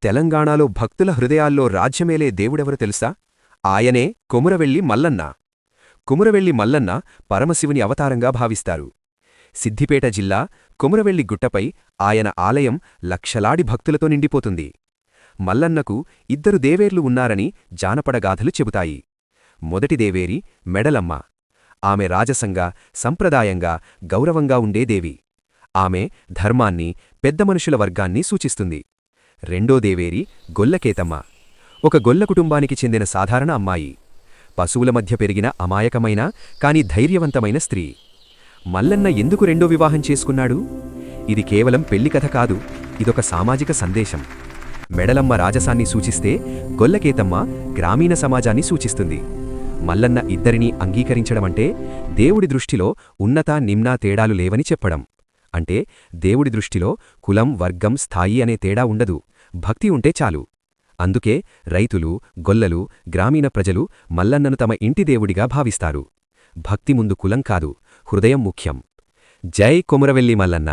తెలంగాణలో భక్తుల హృదయాల్లో రాజ్యమేలే దేవుడెవరు తెలుసా? ఆయనే కొమురవెల్లి మల్లన్న. కుమురవెల్లి మల్లన్న పరమశివుని అవతారంగా భావిస్తారు. సిద్దిపేట జిల్లా కొమురవెల్లి గుట్టపై ఆయన ఆలయం లక్షలాది భక్తులతో నిండిపోతుంది. మల్లన్నకు ఇద్దరు దేవేర్లు ఉన్నారని జానపడగాథలు చెబుతాయి. మొదటి దేవేరి మెడలమ్మ. ఆమె రాజసంగా, సంప్రదాయంగా, గౌరవంగా ఉండే దేవి. ఆమె ధర్మాన్ని, పెద్ద మనుషుల వర్గాన్ని సూచిస్తుంది. రెండో దేవేరి గొల్లకేతమ్మ. ఒక గొల్ల కుటుంబానికి చెందిన సాధారణ అమ్మాయి. పశువుల మధ్య పెరిగిన అమాయకమైన కాని ధైర్యవంతమైన స్త్రీ. మల్లన్న ఎందుకు రెండో వివాహం చేసుకున్నాడు? ఇది కేవలం పెళ్లి కథ కాదు, ఇదొక సామాజిక సందేశం. మెడలమ్మ రాజసాన్ని సూచిస్తే గొల్లకేతమ్మ గ్రామీణ సమాజాన్ని సూచిస్తుంది. మల్లన్న ఇద్దరినీ అంగీకరించడమంటే దేవుడి దృష్టిలో ఉన్నత నిమ్న తేడాలు లేవని చెప్పడం. అంటే దేవుడి దృష్టిలో కులం, వర్గం, స్థాయి అనే తేడా ఉండదు, భక్తి ఉంటే చాలు. అందుకే రైతులు, గొల్లలు, గ్రామీణ ప్రజలు మల్లన్నను తమ ఇంటి దేవుడిగా భావిస్తారు. భక్తి ముందు కులం కాదు, హృదయం ముఖ్యం. జై కొమురవెల్లి మల్లన్న.